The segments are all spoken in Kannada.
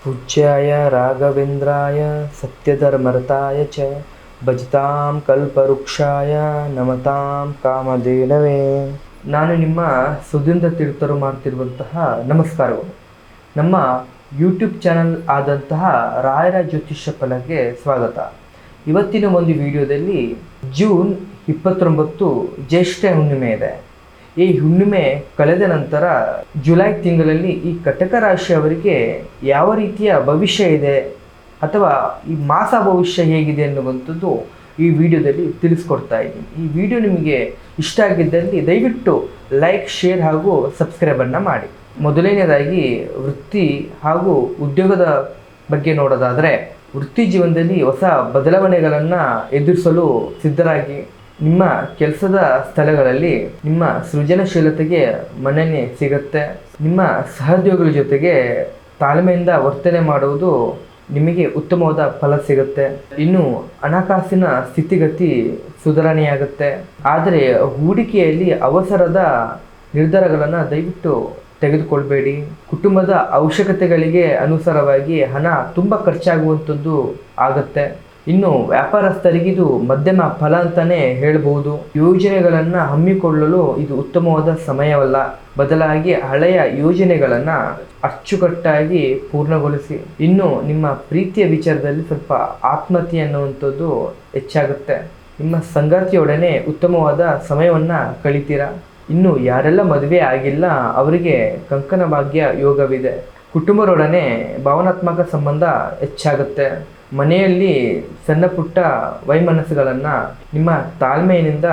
पूज्याय राघवेन्द्राय सत्यधर्मरताय च ಭಜತಾಂ ಕಲ್ಪವೃಕ್ಷಾಯ ನಮತಾಂ ಕಾಮಧೇನವೇ. ನಾನು ನಿಮ್ಮ ಸುಧೀಂದ್ರ ತೀರ್ಥರು ಮಾಡ್ತಿರುವಂತಹ ನಮಸ್ಕಾರಗಳು. ನಮ್ಮ ಯೂಟ್ಯೂಬ್ ಚಾನಲ್ ಆದಂತಹ ರಾಯರ ಜ್ಯೋತಿಷ್ಯ ಫಲಕ್ಕೆ ಸ್ವಾಗತ. ಇವತ್ತಿನ ಒಂದು ವಿಡಿಯೋದಲ್ಲಿ ಜೂನ್ 29 ಜ್ಯೇಷ್ಠ ಹುಣ್ಣಿಮೆ ಇದೆ. ಈ ಹುಣ್ಣಿಮೆ ಕಳೆದ ನಂತರ ಜುಲೈ ತಿಂಗಳಲ್ಲಿ ಈ ಕಟಕ ರಾಶಿಯವರಿಗೆ ಯಾವ ರೀತಿಯ ಭವಿಷ್ಯ ಇದೆ ಅಥವಾ ಈ ಮಾಸ ಭವಿಷ್ಯ ಹೇಗಿದೆ ಅನ್ನುವಂಥದ್ದು ಈ ವಿಡಿಯೋದಲ್ಲಿ ತಿಳಿಸ್ಕೊಡ್ತಾ ಇದ್ದೀನಿ. ಈ ವಿಡಿಯೋ ನಿಮಗೆ ಇಷ್ಟ ಆಗಿದ್ದಲ್ಲಿ ದಯವಿಟ್ಟು ಲೈಕ್, ಶೇರ್ ಹಾಗೂ ಸಬ್ಸ್ಕ್ರೈಬನ್ನು ಮಾಡಿ. ಮೊದಲನೇದಾಗಿ ವೃತ್ತಿ ಹಾಗೂ ಉದ್ಯೋಗದ ಬಗ್ಗೆ ನೋಡೋದಾದರೆ, ವೃತ್ತಿ ಜೀವನದಲ್ಲಿ ಹೊಸ ಬದಲಾವಣೆಗಳನ್ನು ಎದುರಿಸಲು ಸಿದ್ಧರಾಗಿ ನಿಮ್ಮ ಕೆಲಸದ ಸ್ಥಳಗಳಲ್ಲಿ ನಿಮ್ಮ ಸೃಜನಶೀಲತೆಗೆ ಮನ್ನಣೆ ಸಿಗುತ್ತೆ. ನಿಮ್ಮ ಸಹೋದ್ಯೋಗಿಗಳ ಜೊತೆಗೆ ತಾಳ್ಮೆಯಿಂದ ವರ್ತನೆ ಮಾಡುವುದು ನಿಮಗೆ ಉತ್ತಮವಾದ ಫಲ ಸಿಗುತ್ತೆ. ಇನ್ನು ಹಣಕಾಸಿನ ಸ್ಥಿತಿಗತಿ ಸುಧಾರಣೆಯಾಗುತ್ತೆ. ಆದರೆ ಹೂಡಿಕೆಯಲ್ಲಿ ಅವಸರದ ನಿರ್ಧಾರಗಳನ್ನು ದಯವಿಟ್ಟು ತೆಗೆದುಕೊಳ್ಬೇಡಿ. ಕುಟುಂಬದ ಅವಶ್ಯಕತೆಗಳಿಗೆ ಅನುಸಾರವಾಗಿ ಹಣ ತುಂಬ ಖರ್ಚಾಗುವಂಥದ್ದು ಆಗುತ್ತೆ. ಇನ್ನು ವ್ಯಾಪಾರಸ್ಥರಿಗೆ ಇದು ಮಧ್ಯಮ ಫಲ ಅಂತಲೇ ಹೇಳ್ಬೋದು. ಯೋಜನೆಗಳನ್ನು ಹಮ್ಮಿಕೊಳ್ಳಲು ಇದು ಉತ್ತಮವಾದ ಸಮಯವಲ್ಲ. ಬದಲಾಗಿ ಹಳೆಯ ಯೋಜನೆಗಳನ್ನು ಅಚ್ಚುಕಟ್ಟಾಗಿ ಪೂರ್ಣಗೊಳಿಸಿ. ಇನ್ನು ನಿಮ್ಮ ಪ್ರೀತಿಯ ವಿಚಾರದಲ್ಲಿ ಸ್ವಲ್ಪ ಆತ್ಮಹತ್ಯೆ ಅನ್ನುವಂಥದ್ದು ಹೆಚ್ಚಾಗುತ್ತೆ. ನಿಮ್ಮ ಸಂಗಾತಿಯೊಡನೆ ಉತ್ತಮವಾದ ಸಮಯವನ್ನು ಕಳಿತೀರಾ. ಇನ್ನು ಯಾರೆಲ್ಲ ಮದುವೆ ಆಗಿಲ್ಲ ಅವರಿಗೆ ಕಂಕಣ ಭಾಗ್ಯ ಯೋಗವಿದೆ. ಕುಟುಂಬದೊಡನೆ ಭಾವನಾತ್ಮಕ ಸಂಬಂಧ ಹೆಚ್ಚಾಗುತ್ತೆ. ಮನೆಯಲ್ಲಿ ಸಣ್ಣ ಪುಟ್ಟ ವೈಮನಸ್ಸುಗಳನ್ನು ನಿಮ್ಮ ತಾಳ್ಮೆಯಿಂದ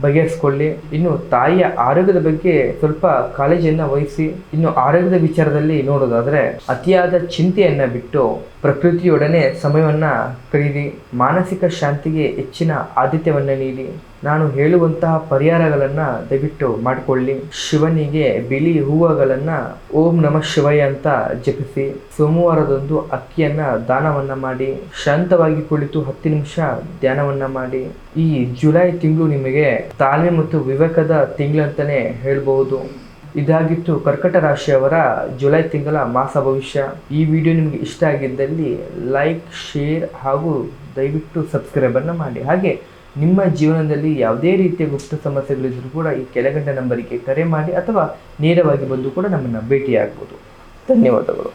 ಬಗೆಹರಿಸ್ಕೊಳ್ಳಿ. ಇನ್ನು ತಾಯಿಯ ಆರೋಗ್ಯದ ಬಗ್ಗೆ ಸ್ವಲ್ಪ ಕಾಳಜಿಯನ್ನು ವಹಿಸಿ. ಇನ್ನು ಆರೋಗ್ಯದ ವಿಚಾರದಲ್ಲಿ ನೋಡೋದಾದರೆ, ಅತಿಯಾದ ಚಿಂತೆಯನ್ನು ಬಿಟ್ಟು ಪ್ರಕೃತಿಯೊಡನೆ ಸಮಯವನ್ನು ಕಳೆಯಿರಿ. ಮಾನಸಿಕ ಶಾಂತಿಗೆ ಹೆಚ್ಚಿನ ಆದ್ಯತೆಯನ್ನು ನೀಡಿ. ನಾನು ಹೇಳುವಂತಹ ಪರಿಹಾರಗಳನ್ನು ದಯವಿಟ್ಟು ಮಾಡಿಕೊಳ್ಳಿ. ಶಿವನಿಗೆ ಬಿಳಿ ಹೂವುಗಳನ್ನು ಓಂ ನಮಃ ಶಿವಾಯ ಅಂತ ಜಪಿಸಿ. ಸೋಮವಾರದಂದು ಅಕ್ಕಿಯನ್ನು ದಾನವನ್ನು ಮಾಡಿ. ಶಾಂತವಾಗಿ ಕುಳಿತು 10 ನಿಮಿಷ ಧ್ಯಾನವನ್ನು ಮಾಡಿ. ಈ ಜುಲೈ ತಿಂಗಳು ನಿಮಗೆ ತಾಳ್ಮೆ ಮತ್ತು ವಿವೇಕದ ತಿಂಗಳು ಅಂತಲೇ ಹೇಳ್ಬಹುದು. ಇದಾಗಿತ್ತು ಕರ್ಕಟ ರಾಶಿಯವರ ಜುಲೈ ತಿಂಗಳ ಮಾಸ ಭವಿಷ್ಯ. ಈ ವಿಡಿಯೋ ನಿಮಗೆ ಇಷ್ಟ ಆಗಿದ್ದಲ್ಲಿ ಲೈಕ್, ಶೇರ್ ಹಾಗೂ ದಯವಿಟ್ಟು ಸಬ್ಸ್ಕ್ರೈಬನ್ನು ಮಾಡಿ. ಹಾಗೆ ನಿಮ್ಮ ಜೀವನದಲ್ಲಿ ಯಾವುದೇ ರೀತಿಯ ಗುಪ್ತ ಸಮಸ್ಯೆಗಳಿದ್ದರೂ ಕೂಡ ಈ ಕೆಳಗಂಡ ನಂಬರಿಗೆ ಕರೆ ಮಾಡಿ ಅಥವಾ ನೇರವಾಗಿ ಬಂದು ಕೂಡ ನಮ್ಮನ್ನು ಭೇಟಿಯಾಗ್ಬೋದು. ಧನ್ಯವಾದಗಳು.